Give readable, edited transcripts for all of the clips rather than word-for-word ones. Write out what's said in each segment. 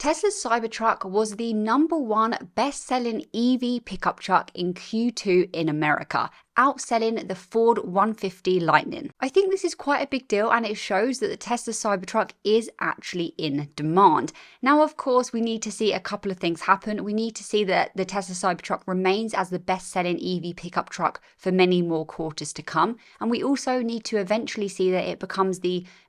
Tesla's Cybertruck was the #1 best-selling EV pickup truck in Q2 in America, outselling the Ford 150 Lightning. I think this is quite a big deal, and it shows that the Tesla Cybertruck is actually in demand. Now, of course, we need to see a couple of things happen. We need to see that the Tesla Cybertruck remains as the best-selling EV pickup truck for many more quarters to come. And we also need to eventually see that it becomes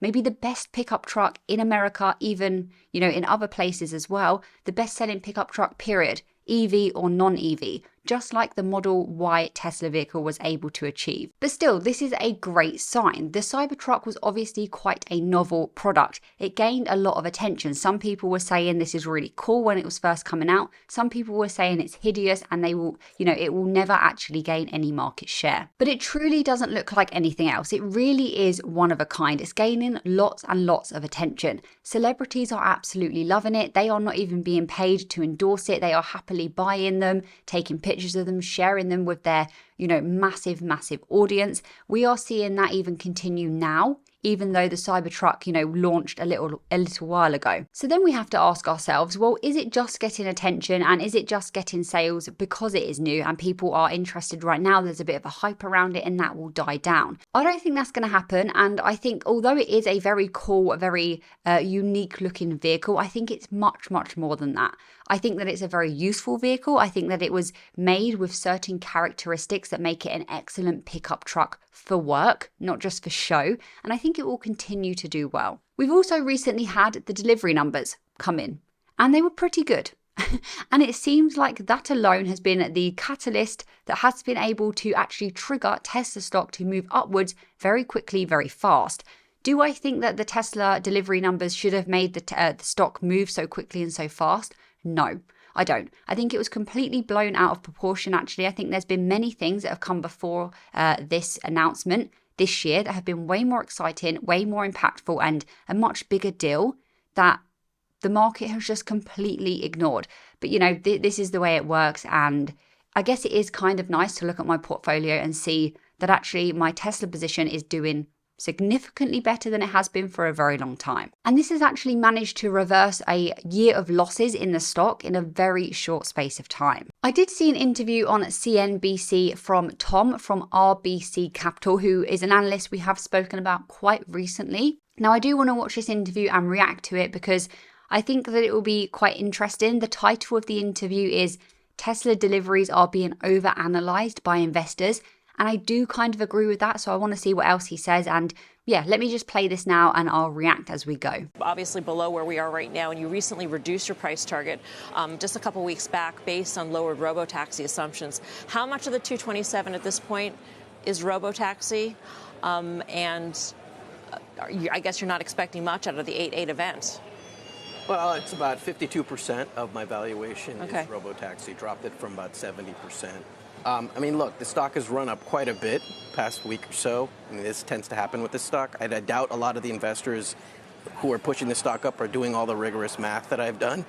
maybe the best pickup truck in America, even, in other places as well, the best-selling pickup truck, period. EV or non-EV, just like the Model Y Tesla vehicle was able to achieve. But still, this is a great sign. The Cybertruck was obviously quite a novel product. It gained a lot of attention. Some people were saying this is really cool when it was first coming out. Some people were saying it's hideous and it will never actually gain any market share. But it truly doesn't look like anything else. It really is one of a kind. It's gaining lots and lots of attention. Celebrities are absolutely loving it. They are not even being paid to endorse it. They are happily buying them, taking pictures of them, sharing them with their, massive audience. We are seeing that even continue now, even though the Cybertruck, launched a little while ago. So then we have to ask ourselves, well, is it just getting attention and is it just getting sales because it is new and people are interested right now? There's a bit of a hype around it and that will die down. I don't think that's going to happen. And I think although it is a very cool, very unique looking vehicle, I think it's much, much more than that. I think that it's a very useful vehicle. I think that it was made with certain characteristics that make it an excellent pickup truck for work, not just for show. And I think it will continue to do well. We've also recently had the delivery numbers come in, and they were pretty good. And it seems like that alone has been the catalyst that has been able to actually trigger Tesla stock to move upwards very quickly, very fast. Do I think that the Tesla delivery numbers should have made the stock move so quickly and so fast? No, I don't. I think it was completely blown out of proportion, actually. I think there's been many things that have come before this announcement this year that have been way more exciting, way more impactful, and a much bigger deal that the market has just completely ignored. But, this is the way it works. And I guess it is kind of nice to look at my portfolio and see that actually my Tesla position is doing significantly better than it has been for a very long time. And this has actually managed to reverse a year of losses in the stock in a very short space of time. I did see an interview on CNBC from Tom from RBC Capital, who is an analyst we have spoken about quite recently. Now, I do want to watch this interview and react to it because I think that it will be quite interesting. The title of the interview is Tesla Deliveries Are Being Overanalyzed by Investors. And I do kind of agree with that, so I want to see what else he says. And yeah, let me just play this now and I'll react as we go. Obviously below where we are right now, and you recently reduced your price target just a couple weeks back based on lowered robo-taxi assumptions. How much of the 227 at this point is robo-taxi? I guess you're not expecting much out of the 8.8 event. Well, it's about 52% of my valuation is robo-taxi. Dropped it from about 70%. Look, the stock has run up quite a bit past week or so. This tends to happen with the stock. I doubt a lot of the investors who are pushing the stock up are doing all the rigorous math that I've done.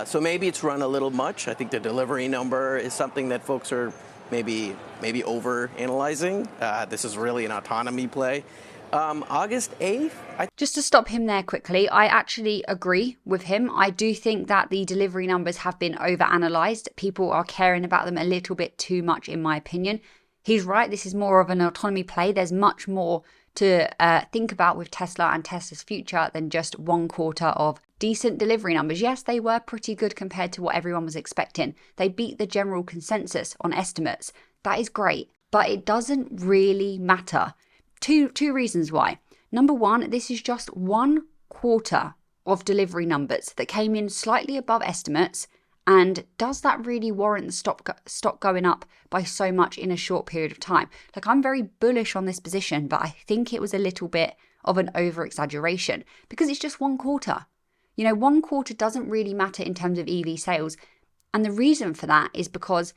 So maybe it's run a little much. I think the delivery number is something that folks are maybe over-analyzing. This is really an autonomy play. August 8th. Just to stop him there quickly, I actually agree with him. I do think that the delivery numbers have been overanalyzed. People are caring about them a little bit too much, in my opinion. He's right. This is more of an autonomy play. There's much more to think about with Tesla and Tesla's future than just one quarter of decent delivery numbers. Yes, they were pretty good compared to what everyone was expecting. They beat the general consensus on estimates. That is great, but it doesn't really matter. Two reasons why. Number one, this is just one quarter of delivery numbers that came in slightly above estimates. And does that really warrant the stock going up by so much in a short period of time? Like, I'm very bullish on this position, but I think it was a little bit of an over-exaggeration because it's just one quarter. One quarter doesn't really matter in terms of EV sales. And the reason for that is because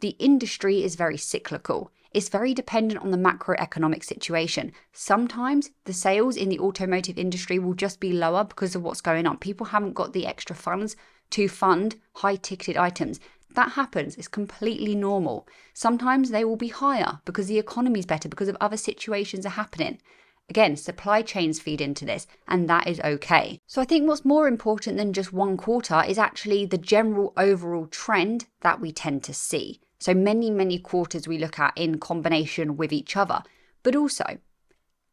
the industry is very cyclical. It's very dependent on the macroeconomic situation. Sometimes the sales in the automotive industry will just be lower because of what's going on. People haven't got the extra funds to fund high-ticketed items. That happens. It's completely normal. Sometimes they will be higher because the economy is better, because of other situations are happening. Again, supply chains feed into this, and that is okay. So I think what's more important than just one quarter is actually the general overall trend that we tend to see. So many quarters we look at in combination with each other. But also,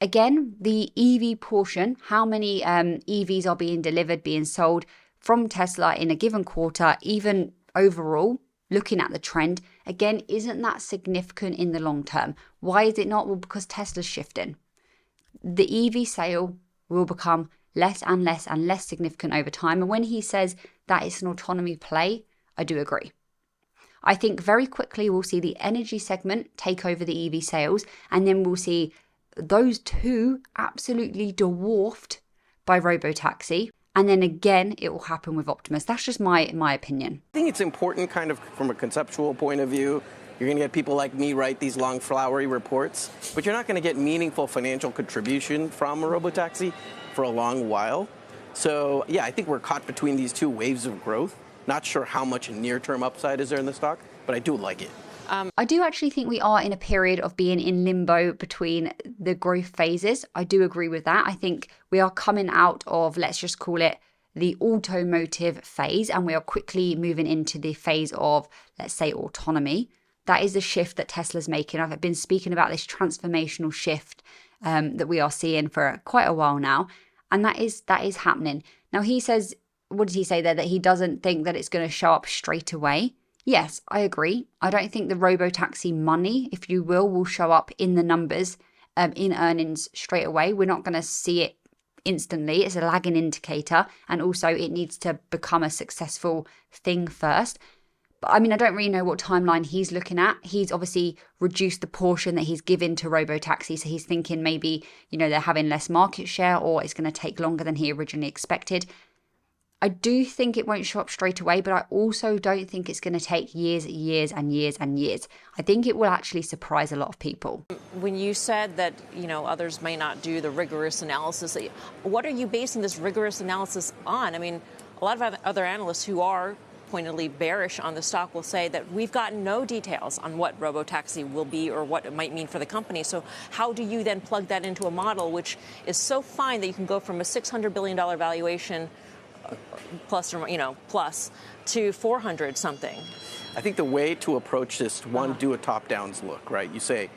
again, the EV portion, how many EVs are being delivered, being sold from Tesla in a given quarter, even overall, looking at the trend, again, isn't that significant in the long term. Why is it not? Well, because Tesla's shifting. The EV sale will become less and less and less significant over time. And when he says that it's an autonomy play, I do agree. I think very quickly we'll see the energy segment take over the EV sales, and then we'll see those two absolutely dwarfed by robotaxi. And then again, it will happen with Optimus. That's just my opinion. I think it's important kind of from a conceptual point of view. You're going to get people like me write these long, flowery reports, but you're not going to get meaningful financial contribution from a robotaxi for a long while. So, yeah, I think we're caught between these two waves of growth. Not sure how much near-term upside is there in the stock, but I do like it. I do actually think we are in a period of being in limbo between the growth phases. I do agree with that. I think we are coming out of, let's just call it, the automotive phase, and we are quickly moving into the phase of, let's say, autonomy. That is the shift that Tesla's making. I've been speaking about this transformational shift that we are seeing for quite a while now, and that is happening. Now he says, what did he say there? That he doesn't think that it's going to show up straight away. Yes, I agree. I don't think the robotaxi money, if you will show up in the numbers, in earnings straight away. We're not going to see it instantly. It's a lagging indicator, and also it needs to become a successful thing first. But I mean, I don't really know what timeline he's looking at. He's obviously reduced the portion that he's given to robotaxi. So he's thinking maybe, they're having less market share, or it's going to take longer than he originally expected. I do think it won't show up straight away, but I also don't think it's going to take years and years. I think it will actually surprise a lot of people. When you said that, others may not do the rigorous analysis, what are you basing this rigorous analysis on? I mean, a lot of other analysts who are pointedly bearish on the stock will say that we've gotten no details on what robotaxi will be or what it might mean for the company. So how do you then plug that into a model which is so fine that you can go from a $600 billion valuation plus to 400 something? I think the way to approach this, do a top-down look, right? You say,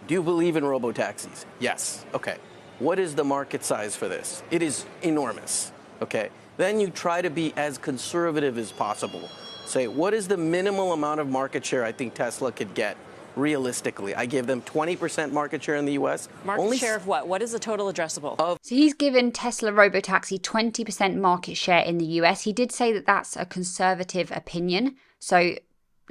do you believe in robotaxis? Yes. Okay. What is the market size for this? It is enormous. Okay. Then you try to be as conservative as possible. Say, what is the minimal amount of market share I think Tesla could get realistically? I give them 20% market share in the U.S. Market share of what? What is the total addressable? So he's given Tesla Robotaxi 20% market share in the US. He did say that that's a conservative opinion. So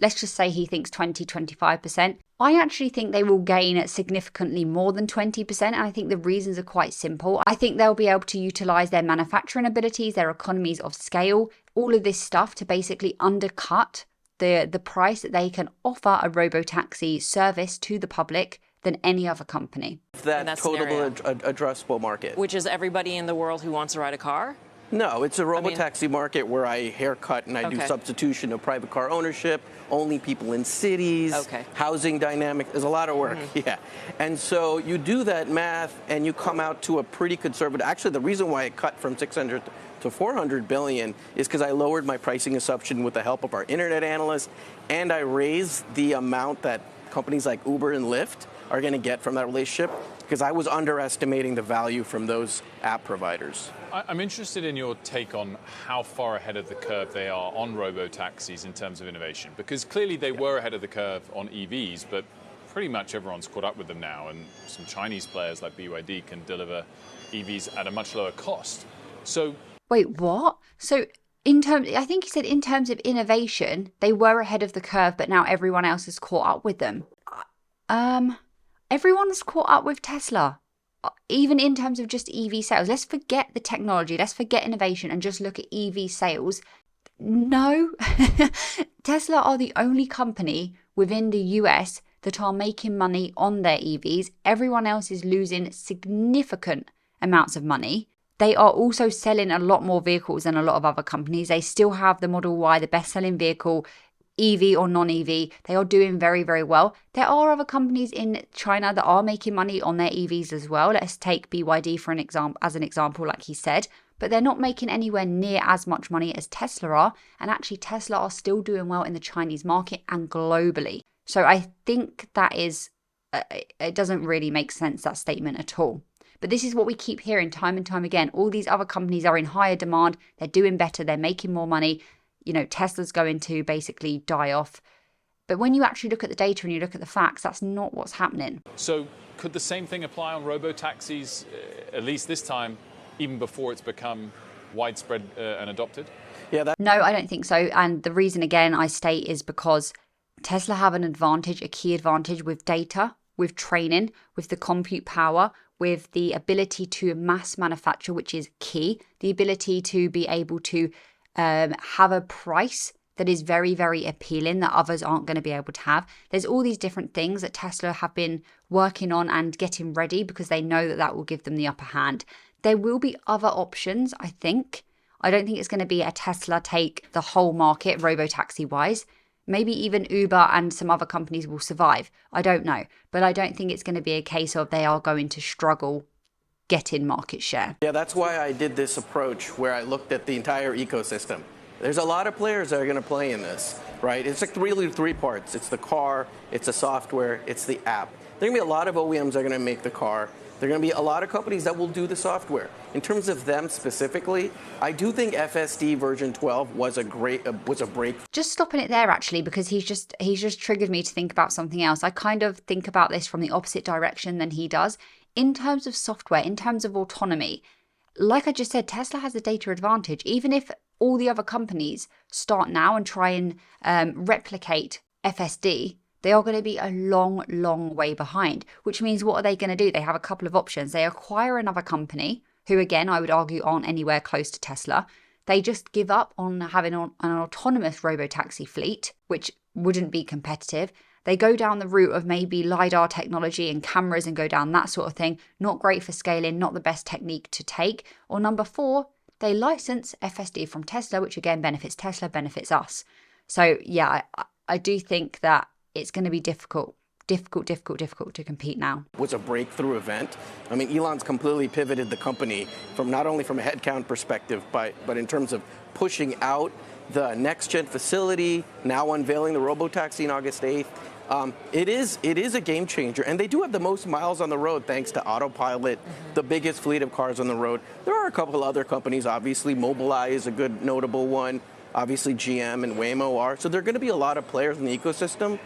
let's just say he thinks 25%. I actually think they will gain significantly more than 20%. And I think the reasons are quite simple. I think they'll be able to utilize their manufacturing abilities, their economies of scale, all of this stuff to basically undercut the price that they can offer a robotaxi service to the public than any other company. That total addressable market. Which is everybody in the world who wants to ride a car? No, it's a robotaxi market where I haircut and I do substitution of private car ownership, only people in cities, housing dynamic. There's a lot of work. Yeah. And so you do that math and you come out to a pretty conservative. Actually, the reason why I cut from 600 to 400 billion is because I lowered my pricing assumption with the help of our internet analysts, and I raised the amount that companies like Uber and Lyft are going to get from that relationship, because I was underestimating the value from those app providers. I'm interested in your take on how far ahead of the curve they are on robo-taxis in terms of innovation, because clearly they were ahead of the curve on EVs, but pretty much everyone's caught up with them now, and some Chinese players like BYD can deliver EVs at a much lower cost. So wait, what? So I think he said in terms of innovation, they were ahead of the curve, but now everyone else has caught up with them. Everyone's caught up with Tesla, even in terms of just EV sales. Let's forget the technology. Let's forget innovation and just look at EV sales. No, Tesla are the only company within the US that are making money on their EVs. Everyone else is losing significant amounts of money. They are also selling a lot more vehicles than a lot of other companies. They still have the Model Y, the best-selling vehicle EV or non-EV, they are doing very, very well. There are other companies in China that are making money on their EVs as well. Let's take BYD for an example, like he said, but they're not making anywhere near as much money as Tesla are. And actually Tesla are still doing well in the Chinese market and globally. So I think that is, it doesn't really make sense, that statement at all. But this is what we keep hearing time and time again. All these other companies are in higher demand. They're doing better. They're making more money. You know, Tesla's going to basically die off. But when you actually look at the data and you look at the facts, that's not what's happening. So could the same thing apply on robo-taxis, at least this time, even before it's become widespread and adopted? Yeah. No, I don't think so. And the reason, again, I state is because Tesla have an advantage, a key advantage with data, with training, with the compute power, with the ability to mass manufacture, which is key, the ability to be able to have a price that is very, very appealing that others aren't going to be able to have. There's all these different things that Tesla have been working on and getting ready because they know that that will give them the upper hand. There will be other options, I think. I don't think it's going to be a Tesla take the whole market, robo-taxi wise. Maybe even Uber and some other companies will survive. I don't know. But I don't think it's going to be a case of they are going to struggle getting market share. Yeah, that's why I did this approach where I looked at the entire ecosystem. There's a lot of players that are going to play in this, right? It's like really three parts. It's the car, it's the software, it's the app. There are going to be a lot of OEMs that are going to make the car. There are going to be a lot of companies that will do the software. In terms of them specifically, I do think FSD version 12 was a break. Just stopping it there actually, because he's just triggered me to think about something else. I kind of think about this from the opposite direction than he does. In terms of software, in terms of autonomy, like I just said, Tesla has a data advantage. Even if all the other companies start now and try and replicate FSD, they are going to be a long, long way behind, which means what are they going to do? They have a couple of options. They acquire another company who, again, I would argue aren't anywhere close to Tesla. They just give up on having an autonomous robo-taxi fleet, which wouldn't be competitive. They go down the route of maybe LiDAR technology and cameras and go down that sort of thing. Not great for scaling, not the best technique to take. Or number 4, they license FSD from Tesla, which again benefits Tesla, benefits us. So yeah, I do think that it's going to be difficult to compete now. Was a breakthrough event. I mean, Elon's completely pivoted the company from not only from a headcount perspective, but in terms of pushing out the next-gen facility, now unveiling the robotaxi on August 8th. It is a game changer, and they do have the most miles on the road thanks to autopilot, the biggest fleet of cars on the road. There are a couple other companies, obviously. Mobileye is a good notable one. Obviously, GM and Waymo are. So there are going to be a lot of players in the ecosystem.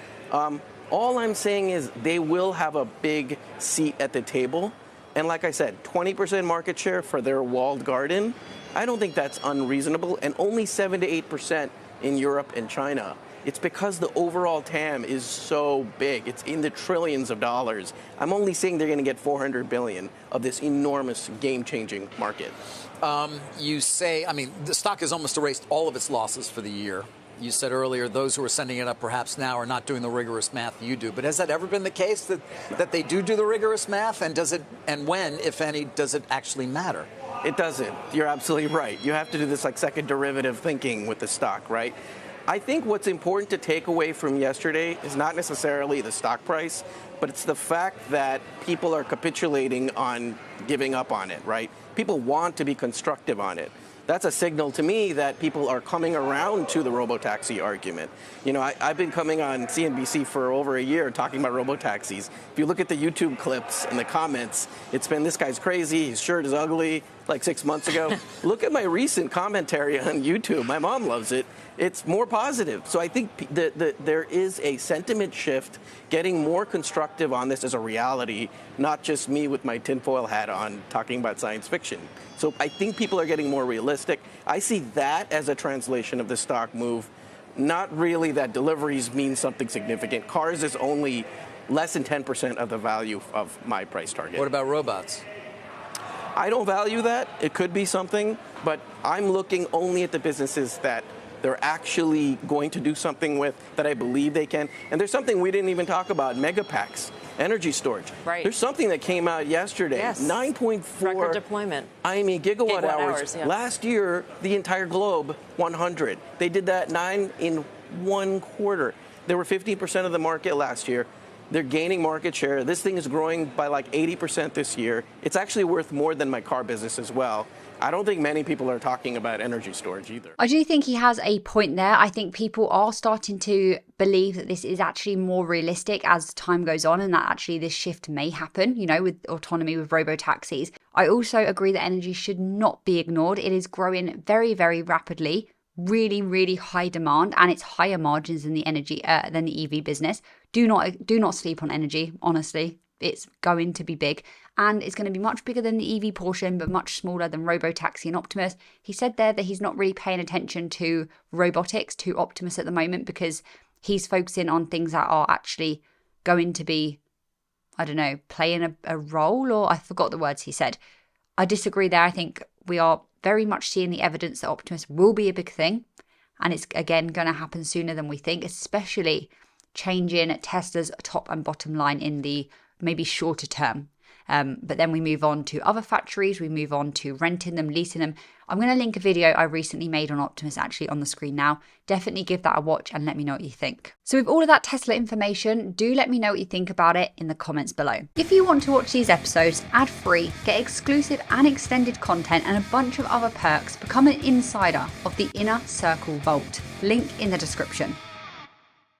All I'm saying is they will have a big seat at the table. And like I said, 20% market share for their walled garden, I don't think that's unreasonable. And only 7 to 8% in Europe and China. It's because the overall TAM is so big. It's in the trillions of dollars. I'm only saying they're going to get 400 billion of this enormous game-changing market. You say, I mean, the stock has almost erased all of its losses for the year. You said earlier those who are sending it up perhaps now are not doing the rigorous math you do. But has that ever been the case that they do the rigorous math? And does it, and when, if any, does it actually matter? It doesn't. You're absolutely right. You have to do this like second derivative thinking with the stock, right? I think what's important to take away from yesterday is not necessarily the stock price, but it's the fact that people are capitulating on giving up on it, right? People want to be constructive on it. That's a signal to me that people are coming around to the robotaxi argument. You know, I've been coming on CNBC for over a year talking about robotaxis. If you look at the YouTube clips and the comments, it's been, this guy's crazy, his shirt is ugly, like 6 months ago. Look at my recent commentary on YouTube. My mom loves it. It's more positive. So I think there is a sentiment shift, getting more constructive on this as a reality, not just me with my tinfoil hat on talking about science fiction. So I think people are getting more realistic. I see that as a translation of the stock move, not really that deliveries mean something significant. Cars is only less than 10% of the value of my price target. What about robots? I don't value that. It could be something, but I'm looking only at the businesses that they're actually going to do something with, that I believe they can. And there's something we didn't even talk about, megapacks, energy storage. Right. There's something that came out yesterday, yes. 9.4 record deployment. gigawatt hours. Yeah. Last year, the entire globe, 100. They did that 9 in 1 quarter. They were 15% of the market last year. They're gaining market share. This thing is growing by like 80% this year. It's actually worth more than my car business as well. I don't think many people are talking about energy storage either. I do think he has a point there. I think people are starting to believe that this is actually more realistic as time goes on, and that actually this shift may happen, you know, with autonomy, with robo-taxis. I also agree that energy should not be ignored. It is growing very, very rapidly. Really, really high demand, and it's higher margins than the energy than the EV business. Do not sleep on energy. Honestly, it's going to be big, and it's going to be much bigger than the EV portion, but much smaller than Robotaxi and Optimus. He said there that he's not really paying attention to robotics, to Optimus at the moment, because he's focusing on things that are actually going to be, I don't know, playing a role, or I forgot the words he said. I disagree there. I think we are very much seeing the evidence that Optimus will be a big thing, and it's again going to happen sooner than we think, especially changing Tesla's top and bottom line in the maybe shorter term. But then we move on to other factories, we move on to renting them, leasing them. I'm going to link a video I recently made on Optimus actually on the screen now. Definitely give that a watch and let me know what you think. So with all of that Tesla information, do let me know what you think about it in the comments below. If you want to watch these episodes ad-free, get exclusive and extended content and a bunch of other perks, become an insider of the Inner Circle Vault. Link in the description.